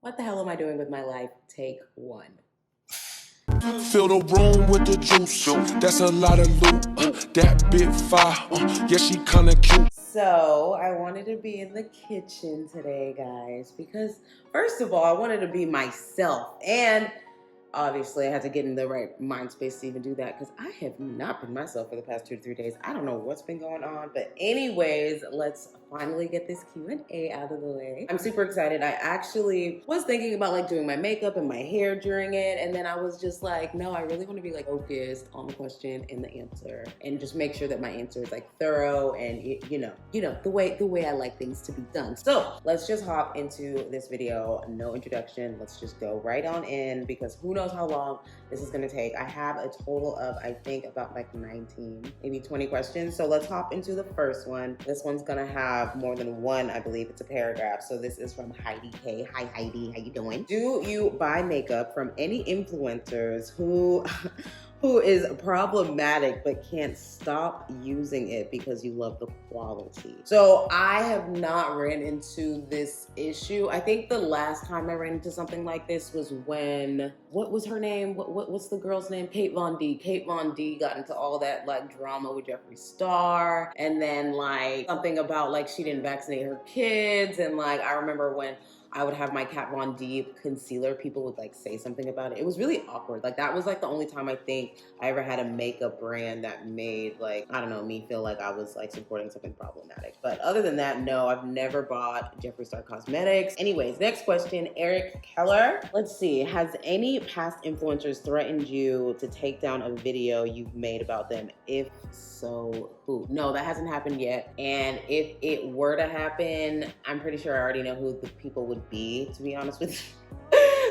What the hell am I doing with my life? Take one. Fill the room with the juice. That's a lot of loot. That bit fire. Yeah, she kinda cute. So I wanted to be in the kitchen today, guys, because first of all, I wanted to be myself, and obviously I had to get in the right mind space to even do that because I have not been myself for the past 2 to 3 days. I don't know what's been going on, but anyways, let's finally get this Q&A out of the way. I'm super excited. I actually was thinking about like doing my makeup and my hair during it, and then I was just like, no, I really want to be like focused on the question and the answer, and just make sure that my answer is like thorough and you know the way I like things to be done. So let's just hop into this video. No introduction. Let's just go right on in because who knows how long this is gonna take. I have a total of, I think, about like 19, maybe 20 questions. So let's hop into the first one. This one's gonna have more than one, I believe it's a paragraph. So this is from Heidi K. Hi Heidi, how you doing? Do you buy makeup from any influencers who is problematic but can't stop using it because you love the quality? So I have not ran into this issue. I think the last time I ran into something like this was when, what was her name? What's the girl's name? Kate Von D. Kate Von D got into all that like drama with Jeffree Star, and then like something about like she didn't vaccinate her kids, and like I remember when I would have my Kat Von D concealer, people would like say something about it. It was really awkward. Like that was like the only time I think I ever had a makeup brand that made like, I don't know, me feel like I was like supporting something problematic. But other than that, no, I've never bought Jeffree Star cosmetics. Anyways, next question, Eric Keller. Let's see, has any past influencers threatened you to take down a video you've made about them? If so, who? No, that hasn't happened yet. And if it were to happen, I'm pretty sure I already know who the people would be, to be honest with you.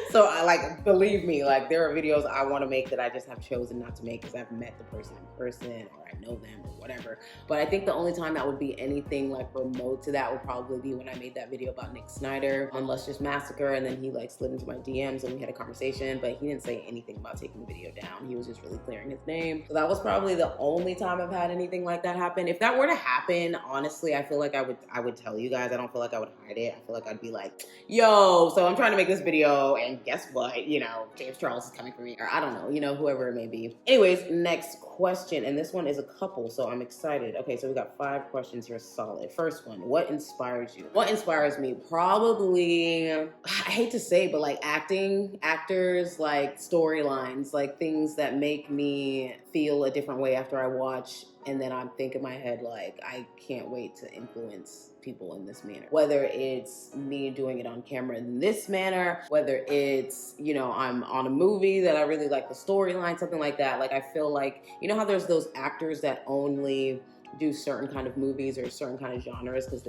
So I like, believe me, like there are videos I want to make that I just have chosen not to make because I've met the person in person or I know them or whatever. But I think the only time that would be anything like remote to that would probably be when I made that video about Nick Snyder on Let's Just Massacre, and then he like slid into my DMs and we had a conversation, but he didn't say anything about taking the video down. He was just really clearing his name. So that was probably the only time I've had anything like that happen. If that were to happen, honestly, I feel like I would tell you guys. I don't feel like I would hide it. I feel like I'd be like, yo, so I'm trying to make this video and guess what? You know, James Charles is coming for me, or I don't know, you know, whoever it may be. Anyways, next question, and this one is a couple, so I'm excited. Okay, so we got 5 questions here, solid. First one, what inspires you? What inspires me? Probably, I hate to say, but like actors, like storylines, like things that make me feel a different way after I watch, and then I think in my head, like, I can't wait to influence people in this manner. Whether it's me doing it on camera in this manner, whether it's, you know, I'm on a movie that I really like the storyline, something like that. Like, I feel like, you know how there's those actors that only do certain kind of movies or certain kind of genres because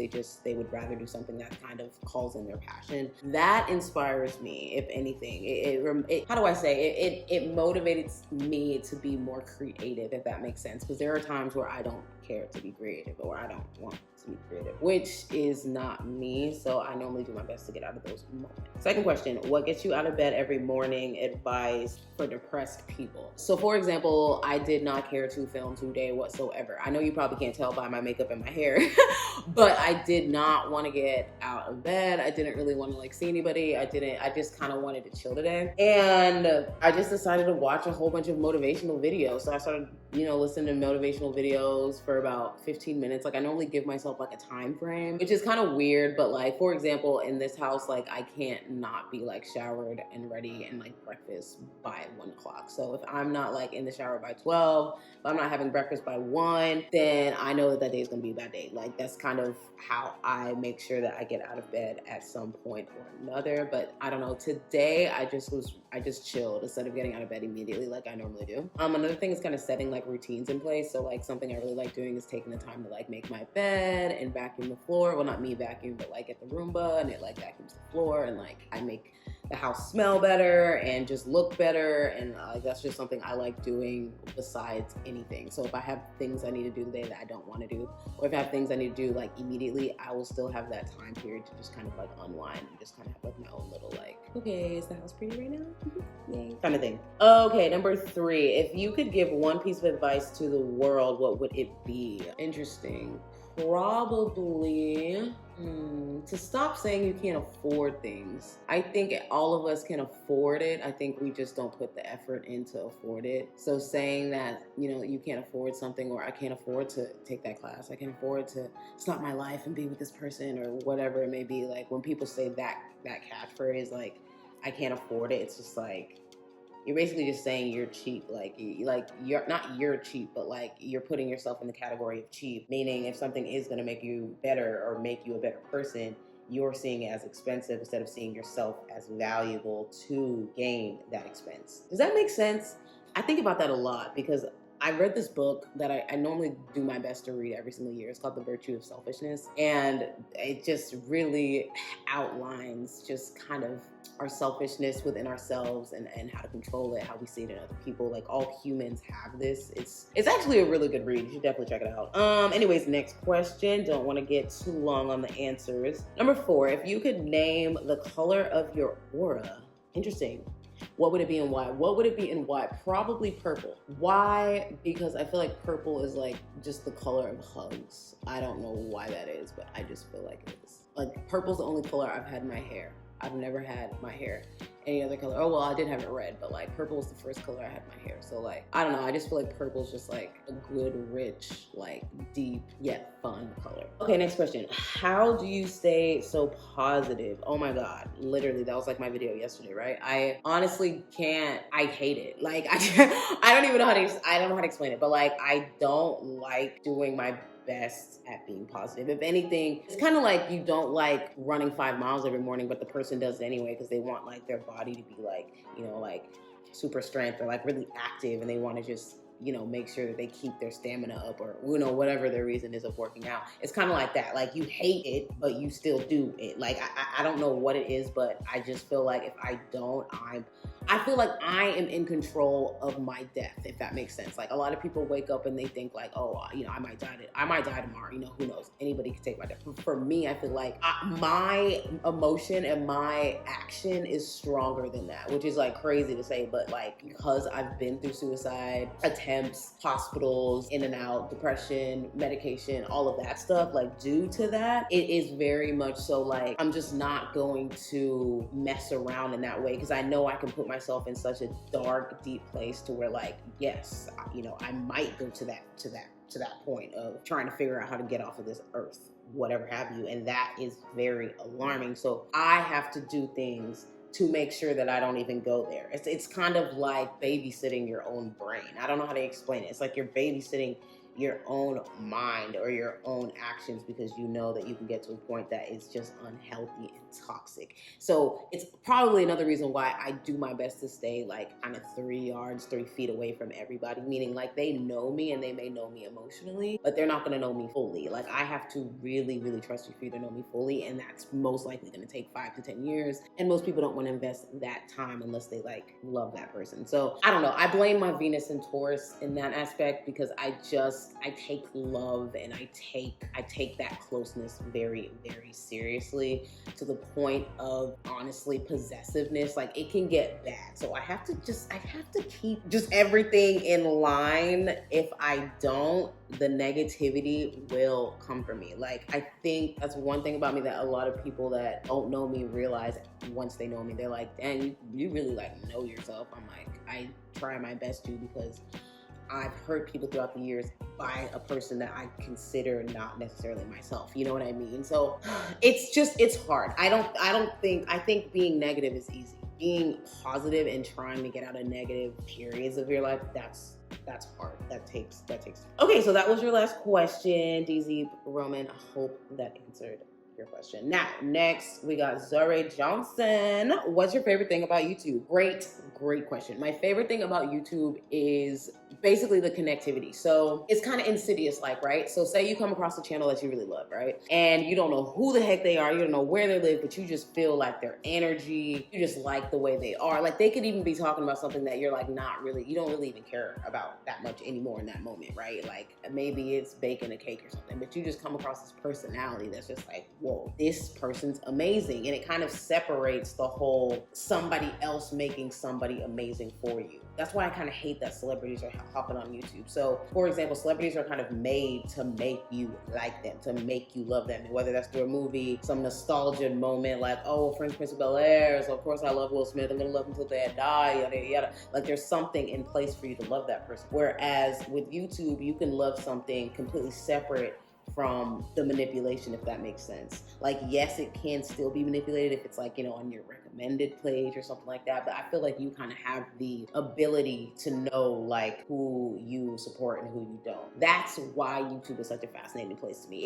they would rather do something that kind of calls in their passion. That inspires me, if anything. How do I say it motivates me to be more creative, if that makes sense, because there are times where I don't care to be creative or I don't want to be creative, which is not me, so I normally do my best to get out of those moments. Second question, what gets you out of bed every morning? Advice for depressed people. So for example, I did not care to film today whatsoever. I know you probably can't tell by my makeup and my hair, but I did not want to get out of bed. I didn't really want to like see anybody. I just kind of wanted to chill today. And I just decided to watch a whole bunch of motivational videos. So I started, you know, listening to motivational videos for about 15 minutes. Like I normally give myself like a time frame, which is kind of weird, but like, for example, in this house, like I can't not be like showered and ready and like breakfast by 1 o'clock. So if I'm not like in the shower by 12, if I'm not having breakfast by 1, then I know that that day is gonna be a bad day. Like that's kind of how I make sure that I get out of bed at some point or another. But I don't know, today I just chilled instead of getting out of bed immediately like I normally do. Another thing is kind of setting like routines in place. So like something I really like doing is taking the time to like make my bed and vacuum the floor. Well, not me vacuum, but like get the Roomba and it like vacuums the floor, and like I make the house smell better and just look better, and that's just something I like doing besides anything. So if I have things I need to do today that I don't want to do, or if I have things I need to do like immediately, I will still have that time period to just kind of like unwind and just kind of have like my own little like, okay, is the house pretty right now? Yay, kind of thing. Okay, number 3, if you could give one piece of advice to the world, what would it be? Interesting. probably to stop saying you can't afford things. I think all of us can afford it. I think we just don't put the effort in to afford it. So saying that, you can't afford something, or I can't afford to take that class, I can't afford to stop my life and be with this person, or whatever it may be. Like when people say that catchphrase, like, I can't afford it, it's just like, you're basically just saying you're cheap. Like you're not, you're cheap, but like you're putting yourself in the category of cheap, meaning if something is going to make you better or make you a better person, you're seeing it as expensive instead of seeing yourself as valuable to gain that expense. Does that make sense? I think about that a lot because I read this book that I normally do my best to read every single year. It's called The Virtue of Selfishness. And it just really outlines just kind of our selfishness within ourselves and how to control it, how we see it in other people. Like all humans have this. It's actually a really good read. You should definitely check it out. Anyways, next question. Don't want to get too long on the answers. Number 4, if you could name the color of your aura. Interesting. What would it be and why? What would it be and why? Probably purple. Why? Because I feel like purple is like just the color of hugs. I don't know why that is, but I just feel like it is. Like purple's the only color I've had in my hair. I've never had my hair any other color. Oh, well, I did have it red, but like purple was the first color I had in my hair. So like, I don't know. I just feel like purple's just like a good, rich, like deep yet fun color. Okay, next question. How do you stay so positive? Oh my God, literally, that was like my video yesterday, right? I honestly can't, I hate it. Like, I don't even know how to, I don't know how to explain it, but like, I don't like doing my best at being positive. If anything, it's kind of like you don't like running 5 miles every morning, but the person does it anyway because they want like their body to be like, like super strength or like really active, and they want to just, make sure that they keep their stamina up, or, whatever their reason is of working out. It's kind of like that. Like you hate it, but you still do it. Like, I don't know what it is, but I just feel like if I don't, I feel like I am in control of my death, if that makes sense. Like a lot of people wake up and they think like, oh, I might die tomorrow. Who knows? Anybody can take my death. For me, I feel like my emotion and my action is stronger than that, which is like crazy to say, but like because I've been through suicide attempts, hospitals, in and out, depression, medication, all of that stuff, like due to that, it is very much so like I'm just not going to mess around in that way because I know I can put myself in such a dark, deep place to where like, yes, I might go to that point of trying to figure out how to get off of this earth, whatever have you. And that is very alarming. So I have to do things to make sure that I don't even go there. It's kind of like babysitting your own brain. I don't know how to explain it. It's like you're babysitting your own mind or your own actions because you know that you can get to a point that is just unhealthy and toxic. So it's probably another reason why I do my best to stay like kind of 3 feet away from everybody, meaning like they know me and they may know me emotionally, but they're not gonna know me fully. Like I have to really, really trust you for you to know me fully, and that's most likely gonna take 5 to 10 years. And most people don't want to invest that time unless they like love that person. So I don't know. I blame my Venus and Taurus in that aspect because I take love and I take that closeness very, very seriously to the point of honestly possessiveness. Like it can get bad. So I have to keep just everything in line. If I don't, the negativity will come from me. Like I think that's one thing about me that a lot of people that don't know me realize once they know me. They're like, dang, you really like know yourself. I'm like, I try my best to because I've hurt people throughout the years by a person that I consider not necessarily myself. You know what I mean? So it's hard. I think being negative is easy. Being positive and trying to get out of negative periods of your life, that's hard. That takes. Okay, so that was your last question, DZ Roman. I hope that answered your question. Now, next we got Zare Johnson. What's your favorite thing about YouTube? Great question. My favorite thing about YouTube is basically the connectivity. So it's kind of insidious, like, right? So say you come across a channel that you really love, right? And you don't know who the heck they are, you don't know where they live, but you just feel like their energy, you just like the way they are. Like they could even be talking about something that you're like you don't really even care about that much anymore in that moment, right? Like maybe it's baking a cake or something, but you just come across this personality that's just like, whoa, whoa, this person's amazing. And it kind of separates the whole somebody else making somebody amazing for you. That's why I kind of hate that celebrities are hopping on YouTube. So, for example, celebrities are kind of made to make you like them, to make you love them. And whether that's through a movie, some nostalgia moment, like, oh, Fresh Prince of Bel-Air, so of course I love Will Smith, I'm gonna love him until they die, yada, yada. Like, there's something in place for you to love that person. Whereas with YouTube, you can love something completely separate from the manipulation, if that makes sense. Like, yes, it can still be manipulated if it's like, you know, on your recommended page or something like that, but I feel like you kind of have the ability to know like who you support and who you don't. That's why YouTube is such a fascinating place to me.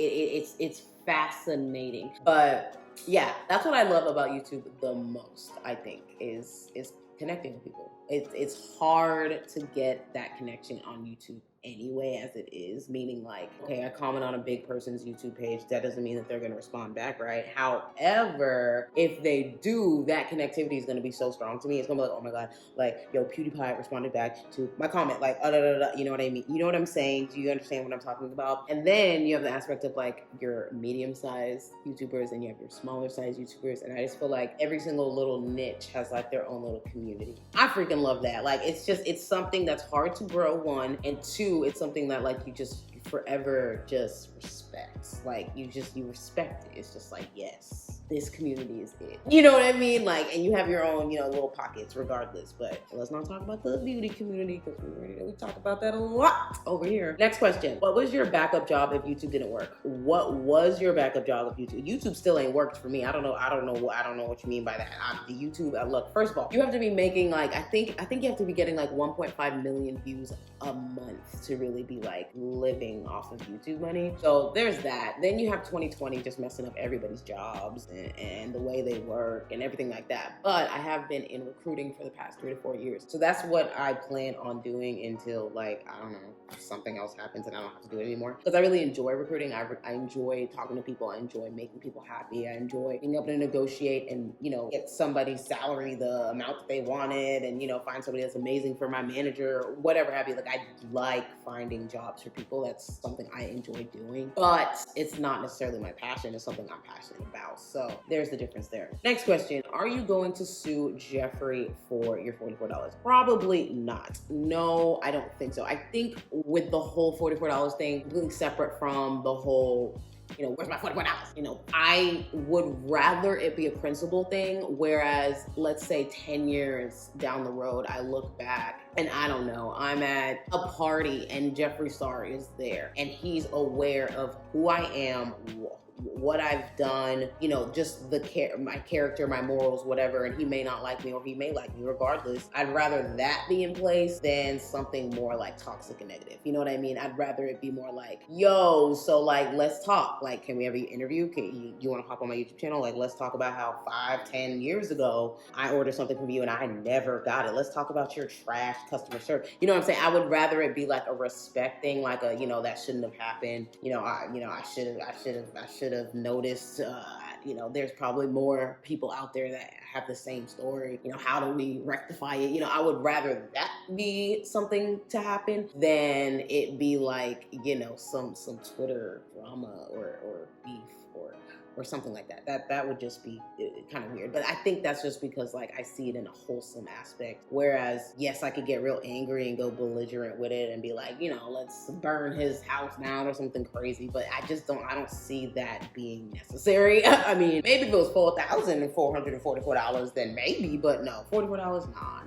It's fascinating. But yeah, that's what I love about YouTube the most, I think, is connecting with people. It's hard to get that connection on YouTube anyway as it is, meaning like, okay, I comment on a big person's YouTube page, that doesn't mean that they're gonna respond back, right? However, if they do, that connectivity is gonna be so strong to me. It's gonna be like, oh my God, like, yo, PewDiePie responded back to my comment, like, you know what I mean? You know what I'm saying? Do you understand what I'm talking about? And then you have the aspect of like your medium-sized YouTubers and you have your smaller-sized YouTubers, and I just feel like every single little niche has like their own little community. I freaking love that. Like, it's something that's hard to grow, one, and two, it's something that like you forever just respect. Like, you respect it. It's just like, yes, this community is it. You know what I mean? Like, and you have your own, you know, little pockets regardless. But let's not talk about the beauty community because we talk about that a lot over here. Next question. What was your backup job if YouTube didn't work? What was your backup job if YouTube? YouTube still ain't worked for me. I don't know what you mean by that. The YouTube, look, first of all, you have to be making like, I think you have to be getting like 1.5 million views a month to really be like living off of YouTube money. So there's that. Then you have 2020 just messing up everybody's jobs and the way they work and everything like that. But I have been in recruiting for the past 3 to 4 years. So that's what I plan on doing until like, I don't know, something else happens and I don't have to do it anymore. Because I really enjoy recruiting. I enjoy talking to people. I enjoy making people happy. I enjoy being able to negotiate and, you know, get somebody's salary the amount that they wanted and, you know, find somebody that's amazing for my manager or whatever have you. Like, I like finding jobs for people. That's something I enjoy doing, but it's not necessarily my passion. It's something I'm passionate about. So there's the difference there. Next question. Are you going to sue Jeffree for your $44? Probably not. No, I don't think so. I think with the whole $44 thing, completely separate from the whole, you know, where's my $44? You know, I would rather it be a principle thing, whereas let's say 10 years down the road, I look back and I don't know, I'm at a party and Jeffree Star is there and he's aware of who I am, what I've done, you know, just my character, my morals, whatever, and he may not like me or he may like me regardless. I'd rather that be in place than something more like toxic and negative. You know what I mean? I'd rather it be more like, yo, so like, let's talk. Like, can we have an interview? You want to hop on my YouTube channel? Like, let's talk about how 5-10 years ago, I ordered something from you and I never got it. Let's talk about your trash customer service. You know what I'm saying? I would rather it be like a respect thing, like a, you know, that shouldn't have happened. I should have noticed, you know, there's probably more people out there that have the same story. You know, how do we rectify it? You know, I would rather that be something to happen than it be like, you know, some Twitter drama or beef or something like that. That would just be kind of weird. But I think that's just because like I see it in a wholesome aspect. Whereas, yes, I could get real angry and go belligerent with it and be like, you know, let's burn his house down or something crazy. But I don't see that being necessary. I mean, maybe if it was $4,444, then maybe, but no, $44, nah.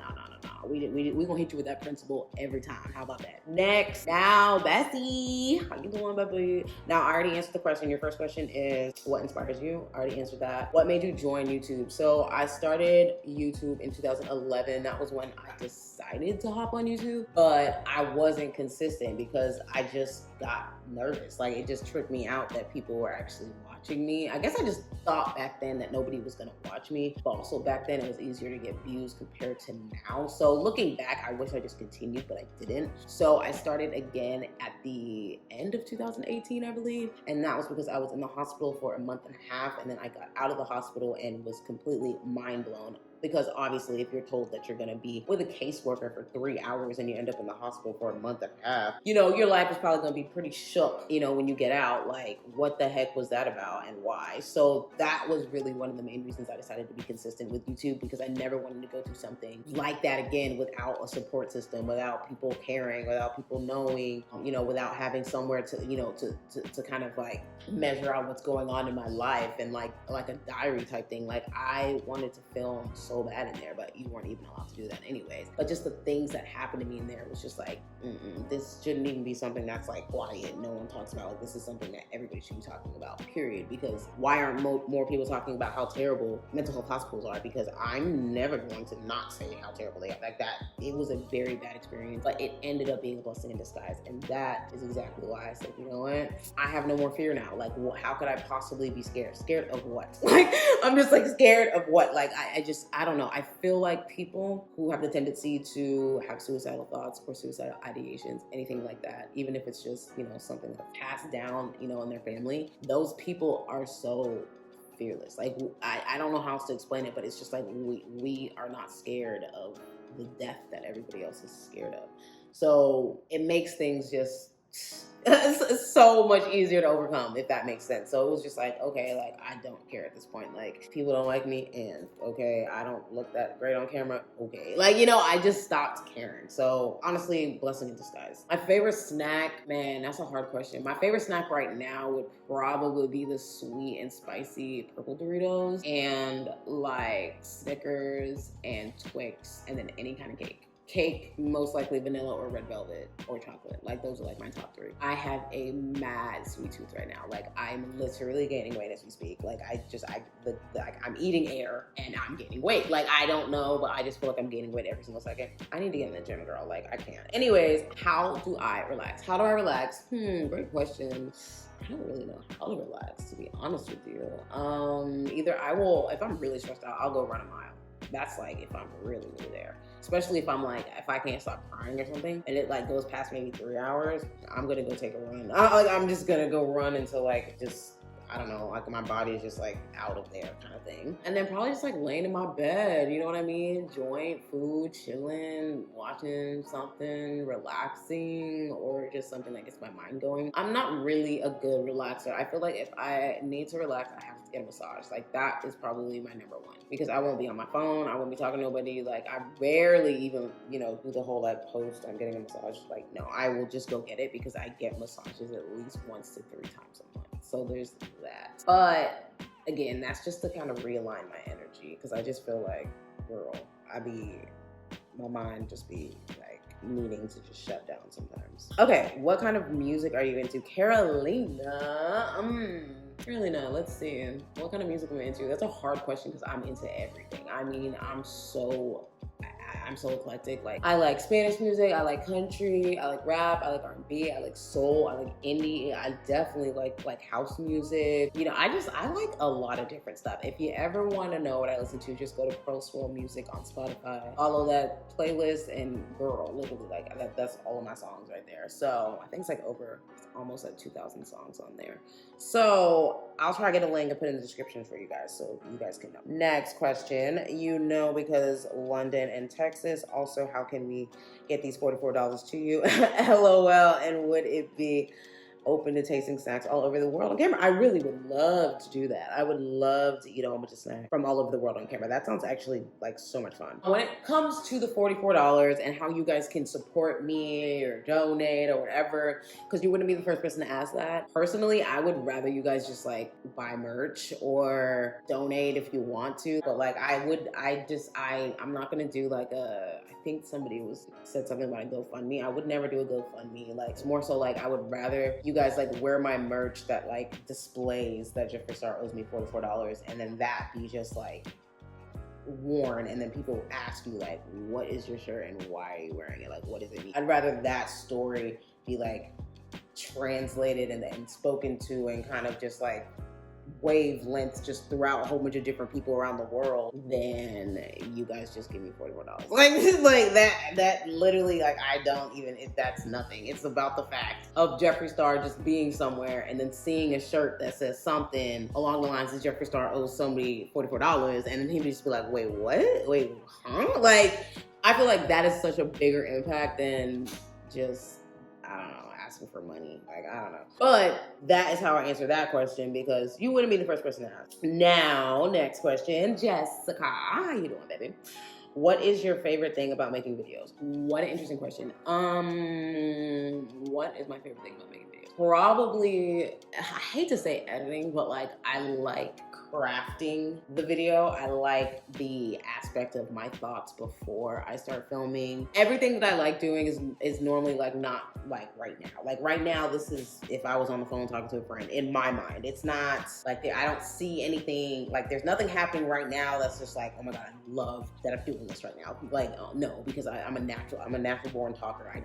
We gonna hit you with that principle every time. How about that? Next, now, Bessie, how you doing, baby? Now, I already answered the question. Your first question is, what inspires you? I already answered that. What made you join YouTube? So I started YouTube in 2011. That was when I decided to hop on YouTube, but I wasn't consistent because I just got nervous. Like, it just tripped me out that people were actually watching me. I guess I just thought back then that nobody was gonna watch me, but also back then it was easier to get views compared to now. So looking back, I wish I just continued, but I didn't. So I started again at the end of 2018, I believe. And that was because I was in the hospital for a month and a half. And then I got out of the hospital and was completely mind blown Because obviously if you're told that you're gonna be with a caseworker for 3 hours and you end up in the hospital for a month and a half, you know, your life is probably gonna be pretty shook, you know, when you get out. Like, what the heck was that about and why? So that was really one of the main reasons I decided to be consistent with YouTube, because I never wanted to go through something like that again without a support system, without people caring, without people knowing, you know, without having somewhere to, you know, to kind of like measure out what's going on in my life, and like a diary type thing. Like, I wanted to film so bad in there, but you weren't even allowed to do that anyways. But just the things that happened to me in there was just like, this shouldn't even be something that's like quiet, no one talks about. Like, this is something that everybody should be talking about, period. Because why aren't more people talking about how terrible mental health hospitals are? Because I'm never going to not say how terrible they are. Like, that, it was a very bad experience, but it ended up being a blessing in disguise. And that is exactly why I said, you know what, I have no more fear now. Like, how could I possibly be scared? Scared of what? Like, I'm just like, scared of what? Like, I don't know. I feel like people who have the tendency to have suicidal thoughts or suicidal ideations, anything like that, even if it's just, you know, something that's passed down, you know, in their family, those people are so fearless. Like, I don't know how else to explain it, but it's just like, we are not scared of the death that everybody else is scared of. So it makes things just so much easier to overcome, if that makes sense. So it was just like, okay, like, I don't care at this point. Like, people don't like me, and okay, I don't look that great on camera, okay. Like, you know, I just stopped caring. So honestly, blessing in disguise. My favorite snack, man, that's a hard question. My favorite snack right now would probably be the sweet and spicy purple Doritos, and like Snickers and Twix, and then any kind of cake. Cake, most likely vanilla or red velvet or chocolate. Like, those are like my top 3. I have a mad sweet tooth right now. Like, I'm literally gaining weight as we speak. Like, I'm eating air and I'm gaining weight. Like, I don't know, but I just feel like I'm gaining weight every single second. I need to get in the gym, girl. Like, I can't. Anyways, how do I relax? How do I relax? Great question. I don't really know how to relax, to be honest with you. Either I will, if I'm really stressed out, I'll go run a mile. That's like if I'm really, really there. Especially if I'm like, if I can't stop crying or something and it like goes past maybe 3 hours, I'm gonna go take a run. I'm just gonna go run until like, just, I don't know, like my body is just like out of there kind of thing. And then probably just like laying in my bed, you know what I mean? Joint, food, chilling, watching something, relaxing, or just something that gets my mind going. I'm not really a good relaxer. I feel like if I need to relax, I have to get a massage. Like, that is probably my number 1, because I won't be on my phone. I won't be talking to nobody. Like, I barely even, you know, do the whole like post, I'm getting a massage. Like, no, I will just go get it, because I get massages at least 1 to 3 times a month. So there's that. But again, that's just to kind of realign my energy, because I just feel like, girl, my mind just be like needing to just shut down sometimes. Okay, what kind of music are you into? Carolina, let's see. What kind of music am I into? That's a hard question, because I'm into everything. I mean, I'm so eclectic. Like, I like Spanish music, I like country, I like rap, I like R&B, I like soul, I like indie, I definitely like house music. You know, I like a lot of different stuff. If you ever want to know what I listen to, just go to Pearl Swirl Music on Spotify. Follow that playlist, and girl, literally, like, that's all of my songs right there. So I think it's like almost like 2,000 songs on there. So I'll try to get a link and put it in the description for you guys, so you guys can know. Next question, you know, because London and Texas. Also, how can we get these $44 to you? LOL. And would it be open to tasting snacks all over the world on camera? I really would love to do that. I would love to eat a whole bunch of snacks from all over the world on camera. That sounds actually like so much fun. When it comes to the $44 and how you guys can support me or donate or whatever, because you wouldn't be the first person to ask that. Personally, I would rather you guys just like buy merch or donate if you want to. But like, I'm not gonna do like I think somebody said something about a GoFundMe. I would never do a GoFundMe. Like, it's more so like, I would rather you guys like wear my merch that like displays that Jeffree Star owes me $44, and then that be just like worn, and then people ask you like, what is your shirt and why are you wearing it? Like, what does it mean? I'd rather that story be like translated and spoken to, and kind of just like wavelengths just throughout a whole bunch of different people around the world, then you guys just give me $44. Like that literally, like, I don't even, that's nothing. It's about the fact of Jeffree Star just being somewhere and then seeing a shirt that says something along the lines of Jeffree Star owes somebody $44, and then he would just be like, wait, what? Wait, huh? Like, I feel like that is such a bigger impact than just, I don't know, asking for money. Like, I don't know. But that is how I answer that question, because you wouldn't be the first person to ask. Now, next question. Jessica, how you doing, baby? What is your favorite thing about making videos? What an interesting question. What is my favorite thing about making videos? Probably, I hate to say editing, but like, I like crafting the video. I like the aspect of my thoughts before I start filming. Everything that I like doing is normally like not like right now. Like right now, this is if I was on the phone talking to a friend. In my mind, it's not like I don't see anything, like there's nothing happening right now that's just like, oh my God, I love that I'm doing this right now. Like, no, because I'm a natural born talker. I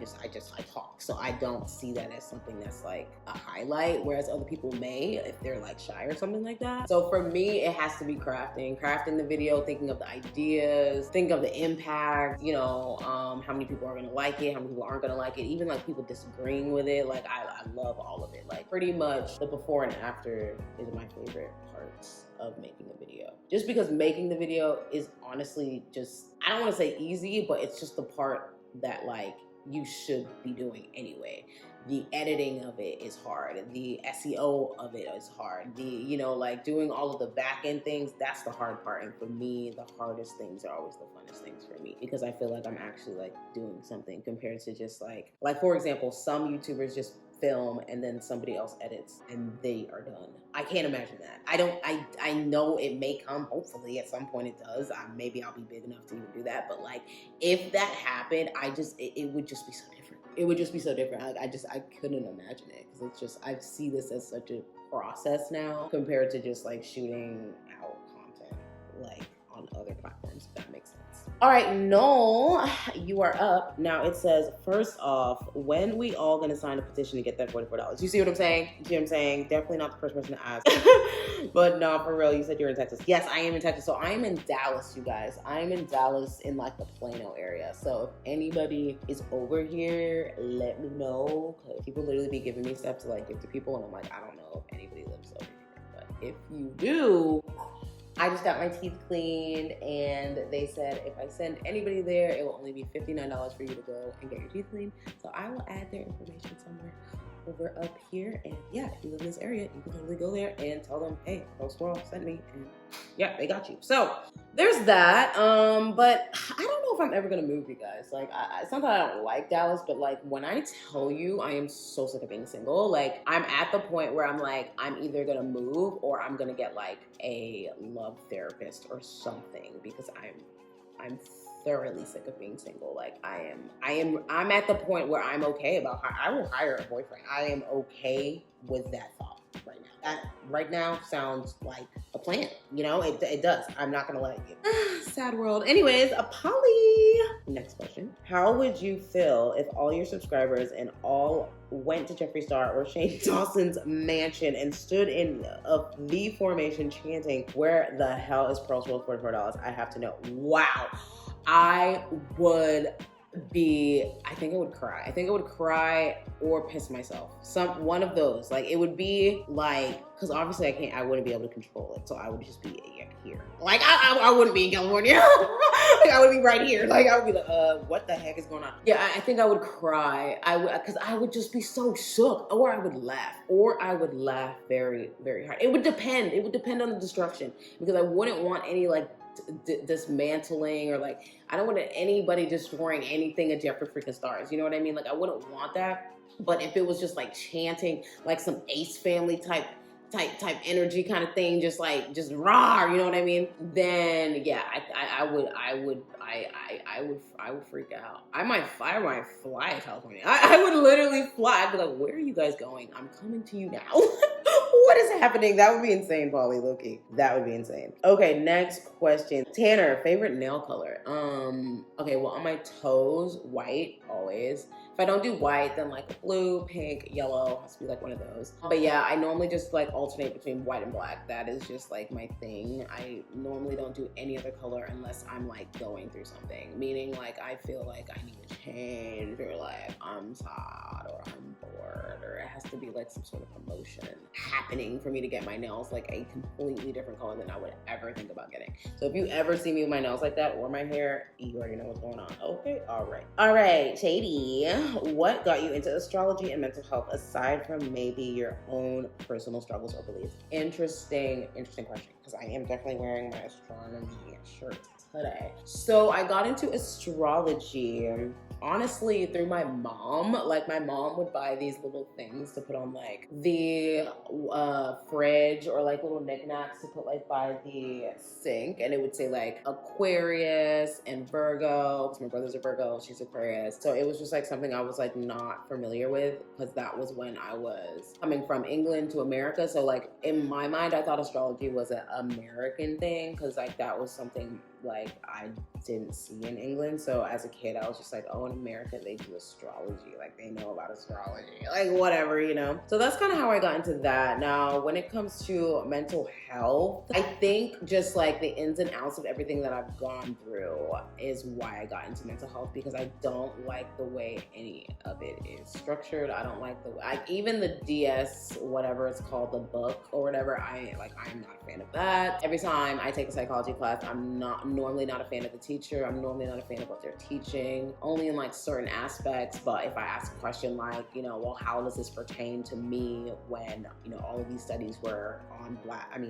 talk. So I don't see that as something that's like a highlight, whereas other people may if they're like shy or something like that. So for me, it has to be crafting the video, thinking of the ideas, think of the impact, you know, how many people are gonna like it, how many people aren't gonna like it, even like people disagreeing with it. Like I love all of it. Like pretty much the before and after is my favorite parts of making a video. Just because making the video is honestly just, I don't want to say easy, but it's just the part that like you should be doing anyway. The editing of it is hard. The SEO of it is hard. The, you know, like doing all of the back end things, that's the hard part. And for me, the hardest things are always the funnest things for me, because I feel like I'm actually like doing something compared to just like for example, some YouTubers just film and then somebody else edits and they are done. I can't imagine that. I know it may come, hopefully at some point it does. Maybe I'll be big enough to even do that. But like, if that happened, it would just be so different. It would just be so different. I couldn't imagine it, because it's just, I see this as such a process now compared to just like shooting out content like on other platforms, if that makes sense. All right, no, you are up. Now it says, first off, when we all gonna sign a petition to get that $44? You see what I'm saying? You see what I'm saying? Definitely not the first person to ask. But no, for real, you said you're in Texas. Yes, I am in Texas. So I am in Dallas, you guys. I am in Dallas in like the Plano area. So if anybody is over here, let me know, because people literally be giving me stuff to like give to people, and I'm like, I don't know if anybody lives over here. But if you do, I just got my teeth cleaned, and they said if I send anybody there, it will only be $59 for you to go and get your teeth cleaned. So I will add their information somewhere over up here. And yeah, if you live in this area, you can totally go there and tell them, hey, Pro Squirrel sent me, and yeah, they got you. So there's that. But I don't know if I'm ever gonna move, you guys. Like, it's not that I don't like Dallas, but like when I tell you I am so sick of being single, like I'm at the point where I'm like, I'm either gonna move or I'm gonna get like a love therapist or something, because I'm thoroughly sick of being single. Like I'm at the point where I'm okay about I will hire a boyfriend. I am okay with that thought right now. That right now sounds like a plan. You know, it does. I'm not gonna let you. Sad world. Anyways, a Polly. Next question. How would you feel if all your subscribers and all went to Jeffree Star or Shane Dawson's mansion and stood in a V formation chanting, "Where the hell is Pearl's worth $44? I have to know"? Wow. I think I would cry. I think I would cry or piss myself. One of those. Like, it would be like, because obviously I wouldn't be able to control it. So I would just be here. Like, I wouldn't be in California. Like, I would be right here. Like, I would be like, what the heck is going on? Yeah, I think I would cry. Because I would just be so shook. Or I would laugh very, very hard. It would depend. It would depend on the destruction. Because I wouldn't want any, like, dismantling, or like, I don't want anybody destroying anything at Jeffree freaking Stars. You know what I mean? Like, I wouldn't want that. But if it was just like chanting, like some Ace Family type energy kind of thing, just raw, you know what I mean? Then yeah, I would freak out. I might fly to California. I would literally fly. I'd be like, where are you guys going? I'm coming to you now. What is happening? That would be insane, Polly, Loki. That would be insane. Okay, next question. Tanner, favorite nail color? Okay, well, on my toes, white, always. If I don't do white, then like blue, pink, yellow, has to be like one of those. But yeah, I normally just like alternate between white and black. That is just like my thing. I normally don't do any other color unless I'm like going through something. Meaning like I feel like I need to change, or like I'm sad, or I'm bored, or it has to be like some sort of emotion happening for me to get my nails like a completely different color than I would ever think about getting. So if you ever see me with my nails like that or my hair, you already know what's going on. Okay, all right, Shady. What got you into astrology and mental health aside from maybe your own personal struggles or beliefs? Interesting question, because I am definitely wearing my astronomy shirt today. So I got into astrology honestly through my mom. Like my mom would buy these little things to put on like the fridge, or like little knickknacks to put like by the sink, and it would say like Aquarius and Virgo, because my brother's a Virgo, she's Aquarius. So it was just like something I was like not familiar with, because that was when I was coming from England to America. So like in my mind, I thought astrology was an American thing, because like that was something like I didn't see in England. So as a kid, I was just like, oh, in America they do astrology, like they know about astrology, like whatever, you know. So that's kind of how I got into that. Now when it comes to mental health, I think just like the ins and outs of everything that I've gone through is why I got into mental health, because I don't like the way any of it is structured. I don't like even the DS, whatever it's called, the book or whatever, I'm not a fan of that. Every time I take a psychology class, I'm normally not a fan of the teacher. I'm normally not a fan of what they're teaching, only in like certain aspects. But if I ask a question like, you know, well, how does this pertain to me when, you know, all of these studies were on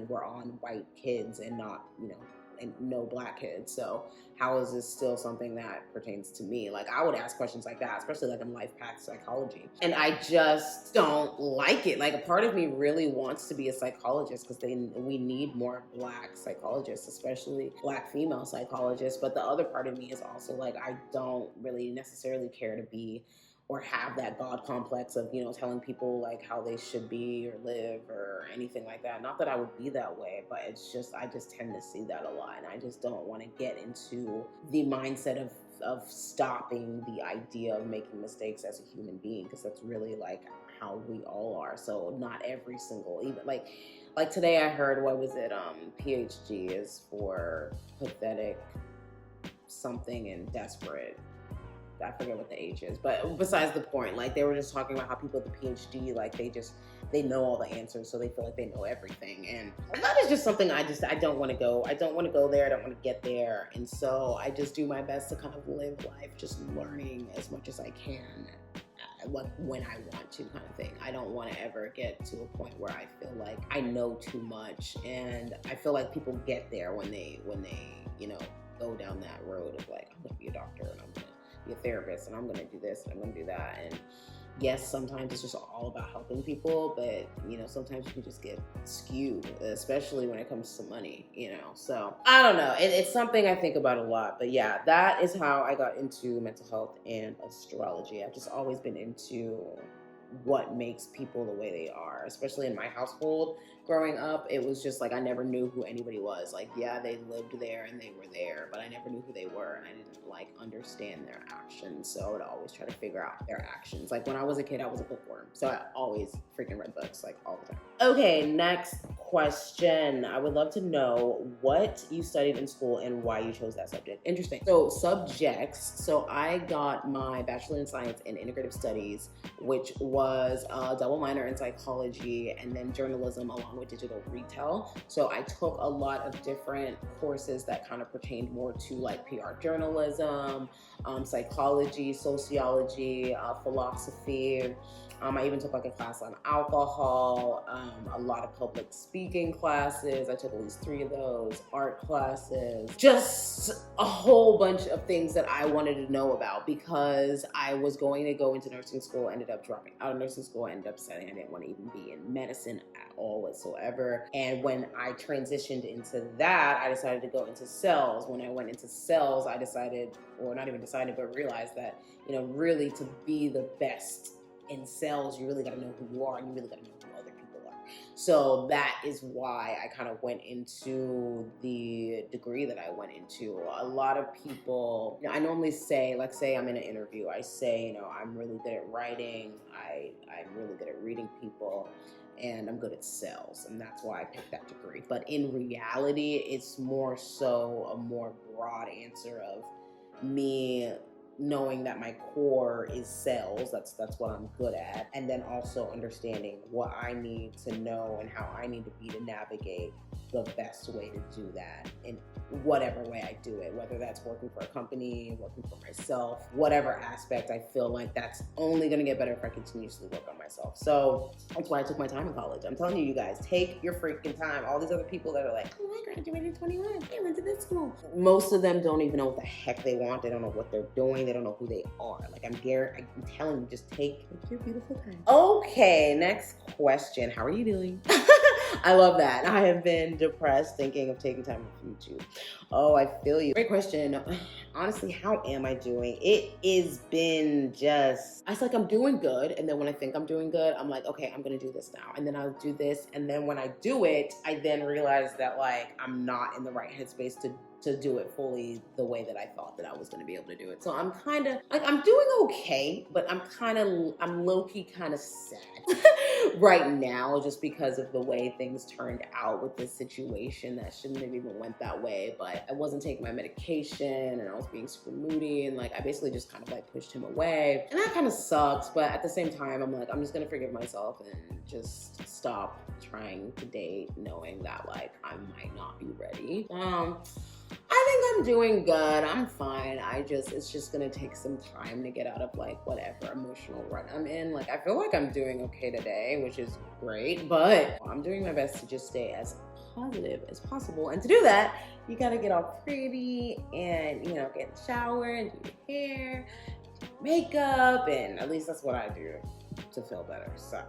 were on white kids and not, you know, and no black kids. So how is this still something that pertains to me? Like I would ask questions like that, especially like in life path psychology. And I just don't like it. Like a part of me really wants to be a psychologist, because we need more black psychologists, especially black female psychologists. But the other part of me is also like, I don't really necessarily care to be or have that God complex of, you know, telling people like how they should be or live or anything like that. Not that I would be that way, but it's just, I just tend to see that a lot. And I just don't want to get into the mindset of stopping the idea of making mistakes as a human being, because that's really like how we all are. So not every single, even like today I heard, what was it? PhD is for pathetic something and desperate. I forget what the H is, but besides the point, like they were just talking about how people with the PhD, like they know all the answers, so they feel like they know everything. And that is just something I don't want to go. I don't want to go there. I don't want to get there. And so I just do my best to kind of live life just learning as much as I can, like when I want to, kind of thing. I don't want to ever get to a point where I feel like I know too much. And I feel like people get there when they, you know, go down that road of like, I'm going to be a doctor and I'm going to be a therapist and I'm going to do this and I'm going to do that. And yes, sometimes it's just all about helping people, but you know, sometimes you can just get skewed, especially when it comes to money, you know. So I don't know. It's something I think about a lot, but yeah, that is how I got into mental health and astrology. I've just always been into what makes people the way they are, especially in my household. Growing up, it was just like I never knew who anybody was. Like, yeah, they lived there and they were there, but I never knew who they were, and I didn't like understand their actions. So I would always try to figure out their actions. Like when I was a kid, I was a bookworm, so I always freaking read books like all the time. Okay, next question. I would love to know what you studied in school and why you chose that subject. Interesting. So subjects. So I got my Bachelor in Science in Integrative Studies, which was a double minor in psychology and then journalism along with digital retail. So I took a lot of different courses that kind of pertained more to like PR journalism, psychology, sociology, philosophy. I even took like a class on alcohol, a lot of public speaking classes. I took at least 3 of those, art classes, just a whole bunch of things that I wanted to know about, because I was going to go into nursing school, ended up dropping out of nursing school, ended up deciding I didn't want to even be in medicine at all whatsoever. And when I transitioned into that, I decided to go into sales. When I went into sales, I decided, or not even decided, but realized that, you know, really to be the best in sales, you really got to know who you are and you really got to know who other people are. So that is why I kind of went into the degree that I went into. A lot of people, I normally say, like say I'm in an interview, I say, I'm really good at writing, I'm really good at reading people, and I'm good at sales, and that's why I picked that degree. But in reality, it's more so a more broad answer of me knowing that my core is sales, that's what I'm good at, and then also understanding what I need to know and how I need to be to navigate the best way to do that in whatever way I do it, whether that's working for a company, working for myself, whatever aspect. I feel like that's only going to get better if I continuously work on myself. So that's why I took my time in college. I'm telling you guys, take your freaking time. All these other people that are like, oh, I graduated at 21, I went to this school. Most of them don't even know what the heck they want. They don't know what they're doing. They don't know who they are. Like I'm telling you, just take your beautiful time. Okay, next question. How are you doing? I love that. I have been depressed thinking of taking time off YouTube. Oh, I feel you. Great question. Honestly, how am I doing? It has been it's like I'm doing good. And then when I think I'm doing good, I'm like, okay, I'm going to do this now. And then I'll do this. And then when I do it, I then realize that like I'm not in the right headspace to do it fully the way that I thought that I was going to be able to do it. So I'm kind of like, I'm doing okay, but I'm low-key kind of sad right now just because of the way things turned out with this situation that shouldn't have even went that way. But I wasn't taking my medication and I was being super moody, and like I basically just kind of like pushed him away, and that kind of sucks. But at the same time, I'm like, I'm just gonna forgive myself and just stop trying to date knowing that like I might not be ready. I think I'm doing good. I'm fine. It's just gonna take some time to get out of like whatever emotional rut I'm in. Like I feel like I'm doing okay today, which is great, but I'm doing my best to just stay as positive as possible. And to do that, you gotta get all pretty and get in the shower and do your hair, do your makeup, and at least that's what I do to feel better. So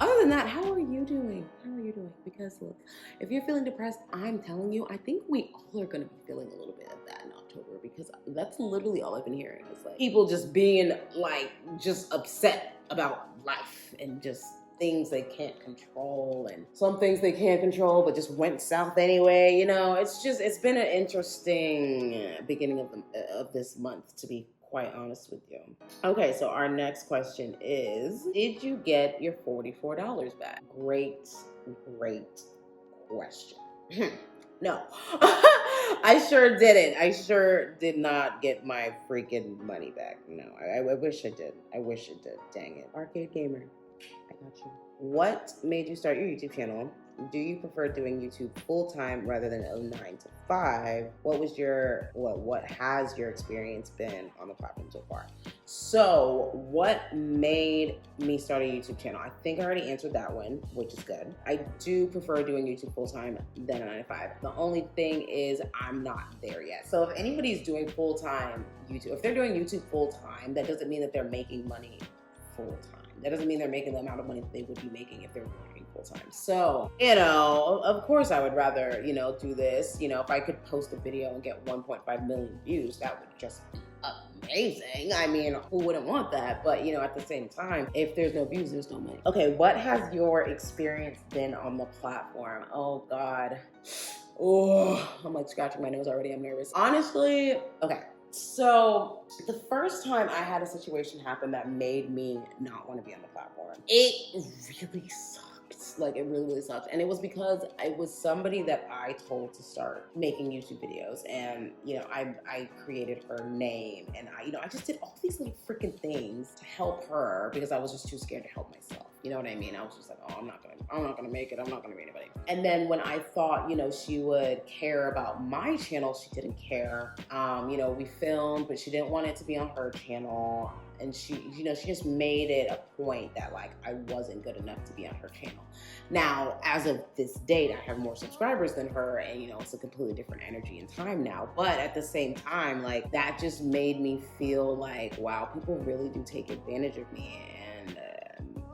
other than that, how are you doing? Because look, if you're feeling depressed, I'm telling you, I think we all are gonna be feeling a little bit of that in October, because that's literally all I've been hearing is like people just being like just upset about life and just things they can't control, and some things they can't control but just went south anyway. It's been an interesting beginning of this month, to be quite honest with you. Okay, so our next question is, did you get your $44 back? Great question. No. I sure didn't. I sure did not get my freaking money back. No, I wish I did. Dang it. Arcade Gamer, I got you. What made you start your YouTube channel? Do you prefer doing YouTube full-time rather than a 9 to 5? What has your experience been on the platform so far? So what made me start a YouTube channel? I think I already answered that one, which is good. I do prefer doing YouTube full-time than a 9 to 5. The only thing is I'm not there yet. So if anybody's doing full-time YouTube, if they're doing YouTube full-time, that doesn't mean that they're making money full-time. That doesn't mean they're making the amount of money that they would be making if they're working full-time. So, of course I would rather, do this. If I could post a video and get 1.5 million views, that would just be amazing. I mean, who wouldn't want that? But, at the same time, if there's no views, there's no money. Okay, what has your experience been on the platform? Oh, God. Oh, I'm like scratching my nose already. I'm nervous. Honestly, okay. So the first time I had a situation happen that made me not want to be on the platform, it really sucked. Like it really sucked. And it was because I was somebody that I told to start making YouTube videos, and I created her name, and I just did all these little freaking things to help her because I was just too scared to help myself. You know what I mean? I was just like, oh, I'm not gonna make it. I'm not gonna be anybody. And then when I thought, she would care about my channel, she didn't care. We filmed, but she didn't want it to be on her channel. And she just made it a point that like I wasn't good enough to be on her channel. Now, as of this date, I have more subscribers than her, and it's a completely different energy and time now. But at the same time, like that just made me feel like, wow, people really do take advantage of me, and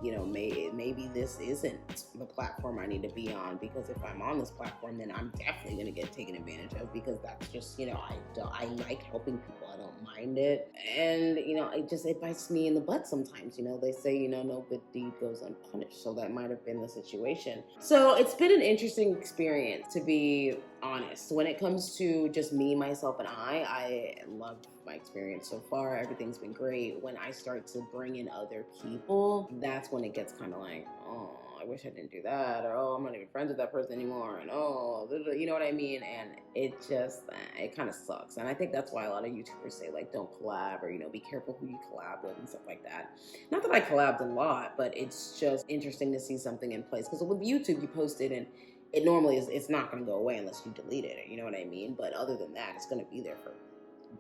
you know, maybe this isn't the platform I need to be on, because if I'm on this platform, then I'm definitely going to get taken advantage of, because that's just, you know, I like helping people. I don't mind it. And, you know, it bites me in the butt sometimes. You know, they say, you know, no good deed goes unpunished. So that might have been the situation. So it's been an interesting experience, to be honest. When it comes to just me, myself, and I love my experience so far. Everything's been great. When I start to bring in other people, that's when it gets kind of like, oh, I wish I didn't do that, or oh, I'm not even friends with that person anymore, and oh, you know what I mean? And it just, it kind of sucks. And I think that's why a lot of YouTubers say, like, don't collab, or, you know, be careful who you collab with and stuff like that. Not that I collabed a lot, but it's just interesting to see something in place. Because with YouTube, you post it, and it normally is, it's not going to go away unless you delete it, you know what I mean? But other than that, it's going to be there for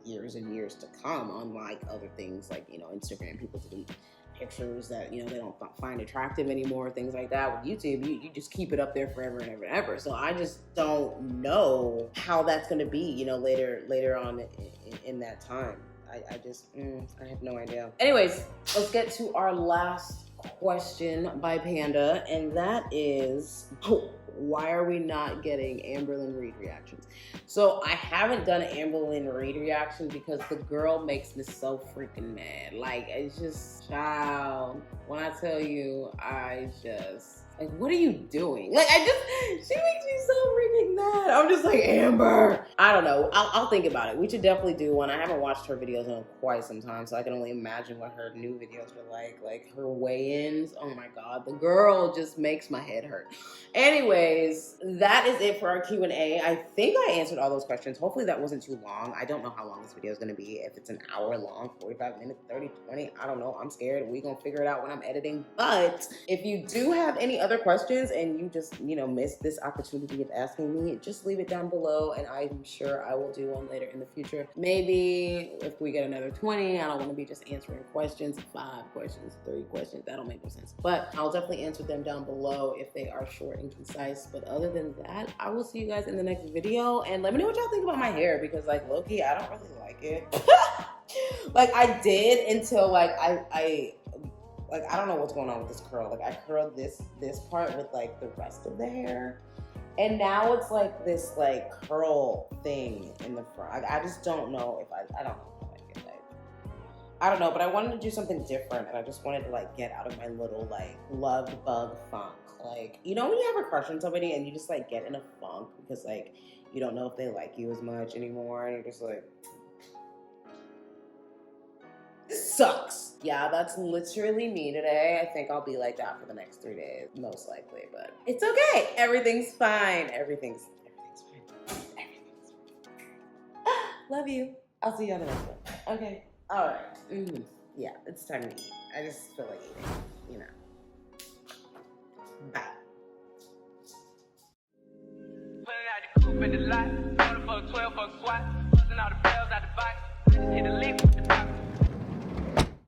years and years to come, unlike other things like, you know, Instagram. People delete pictures that, you know, they don't find attractive anymore, things like that. With YouTube, you just keep it up there forever and ever and ever. So I just don't know how that's going to be, you know, later on in that time. I just, I have no idea. Anyways, let's get to our last question by Panda, and that is, why are we not getting Amberlynn Reid reactions? So I haven't done an Amberlynn Reid reaction because the girl makes me so freaking mad. Like, it's just, child, when I tell you, like, what are you doing? Like, she makes me so freaking mad. I'm just like, Amber. I don't know. I'll think about it. We should definitely do one. I haven't watched her videos in quite some time, so I can only imagine what her new videos are like. Like, her weigh-ins. Oh my God. The girl just makes my head hurt. Anyways, that is it for our Q&A. I think I answered all those questions. Hopefully that wasn't too long. I don't know how long this video is going to be. If it's an hour long, 45 minutes, 30, 20, I don't know. I'm scared. We're going to figure it out when I'm editing. But if you do have any other questions and you just, you know, missed this opportunity of asking me, just leave it down below, and I'm sure I will do one later in the future. Maybe if we get another 20, I don't want to be just answering questions, 5 questions, 3 questions. That don't make no sense. But I'll definitely answer them down below if they are short and concise. But other than that, I will see you guys in the next video, and let me know what y'all think about my hair, because like, low-key, I don't really like it. Like, I did until like I don't know what's going on with this curl. Like, I curled this part with like the rest of the hair, and now it's like this like curl thing in the front. I just don't know if I don't know if I like it. Like, I don't know, but I wanted to do something different, and I just wanted to like get out of my little like loved bug funk. Like, you know when you have a crush on somebody and you just like get in a funk because like you don't know if they like you as much anymore, and you're just like, this sucks. Yeah, that's literally me today. I think I'll be like that for the next 3 days, most likely, but it's okay. Everything's fine. Everything's fine. Everything's fine. Love you. I'll see you on the next one. Okay. All right. Yeah, it's time to eat. I just feel like eating, you know. Bye. Pulling out the coupe in the lot, 12 for a squat, busting all the bells out the box, hit the